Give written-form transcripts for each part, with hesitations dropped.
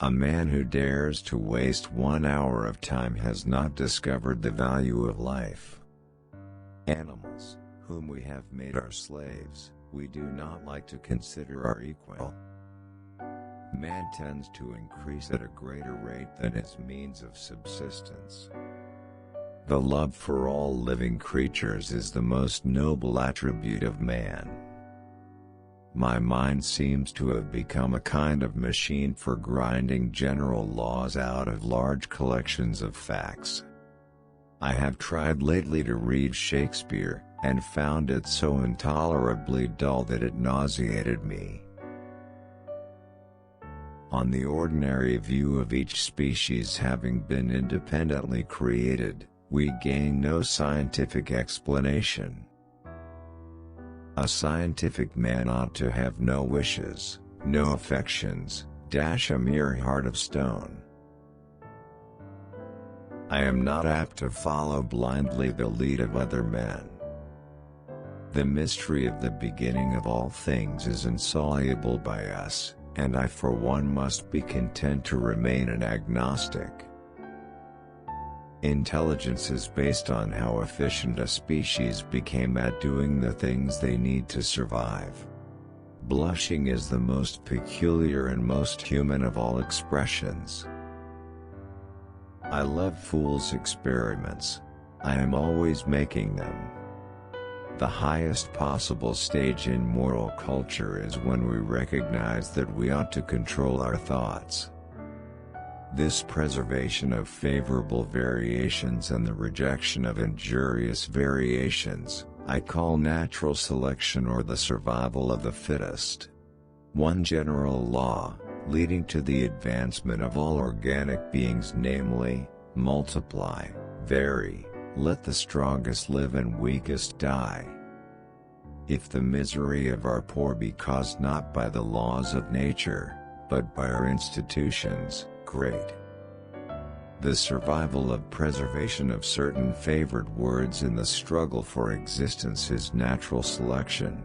A man who dares to waste 1 hour of time has not discovered the value of life. Animals, whom we have made our slaves, we do not like to consider our equal. Man tends to increase at a greater rate than his means of subsistence. The love for all living creatures is the most noble attribute of man. My mind seems to have become a kind of machine for grinding general laws out of large collections of facts. I have tried lately to read Shakespeare, and found it so intolerably dull that it nauseated me. On the ordinary view of each species having been independently created, we gain no scientific explanation. A scientific man ought to have no wishes, no affections, a mere heart of stone. I am not apt to follow blindly the lead of other men. The mystery of the beginning of all things is insoluble by us, and I for one must be content to remain an agnostic. Intelligence is based on how efficient a species became at doing the things they need to survive. Blushing is the most peculiar and most human of all expressions. I love fools' experiments. I am always making them. The highest possible stage in moral culture is when we recognize that we ought to control our thoughts. This preservation of favorable variations and the rejection of injurious variations, I call natural selection or the survival of the fittest. One general law, leading to the advancement of all organic beings, namely, multiply, vary, let the strongest live and weakest die. If the misery of our poor be caused not by the laws of nature, but by our institutions, great. The survival of preservation of certain favored words in the struggle for existence is natural selection.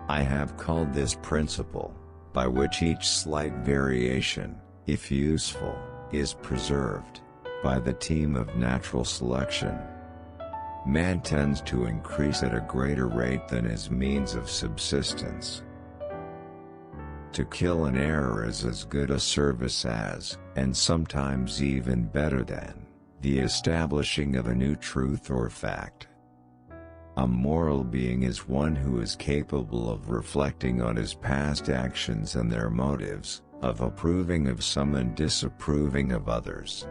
I have called this principle, by which each slight variation, if useful, is preserved, by the team of natural selection. Man tends to increase at a greater rate than his means of subsistence. To kill an error is as good a service as, and sometimes even better than, the establishing of a new truth or fact. A moral being is one who is capable of reflecting on his past actions and their motives, of approving of some and disapproving of others.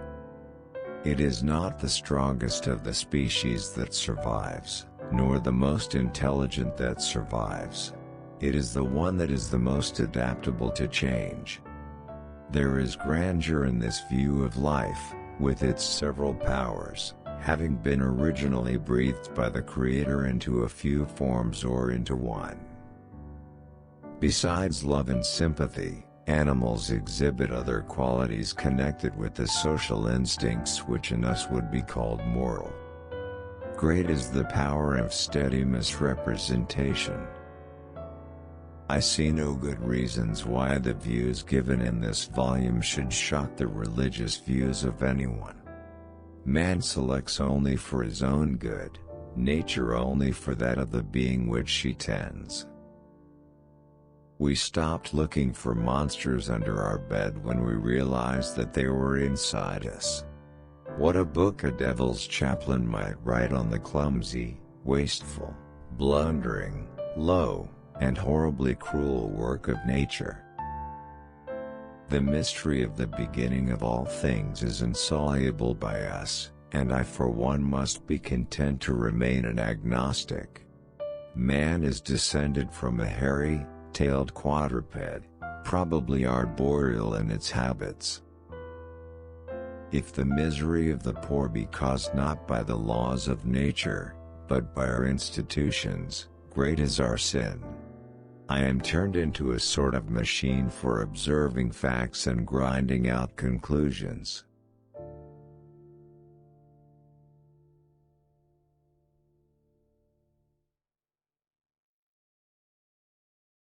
It is not the strongest of the species that survives, nor the most intelligent that survives. It is the one that is the most adaptable to change. There is grandeur in this view of life, with its several powers, having been originally breathed by the Creator into a few forms or into one. Besides love and sympathy, animals exhibit other qualities connected with the social instincts which in us would be called moral. Great is the power of steady misrepresentation. I see no good reasons why the views given in this volume should shock the religious views of anyone. Man selects only for his own good, nature only for that of the being which she tends. We stopped looking for monsters under our bed when we realized that they were inside us. What a book a devil's chaplain might write on the clumsy, wasteful, blundering, low, and horribly cruel work of nature. The mystery of the beginning of all things is insoluble by us, and I for one must be content to remain an agnostic. Man is descended from a hairy-tailed quadruped, probably arboreal in its habits. If the misery of the poor be caused not by the laws of nature, but by our institutions, great is our sin. I am turned into a sort of machine for observing facts and grinding out conclusions.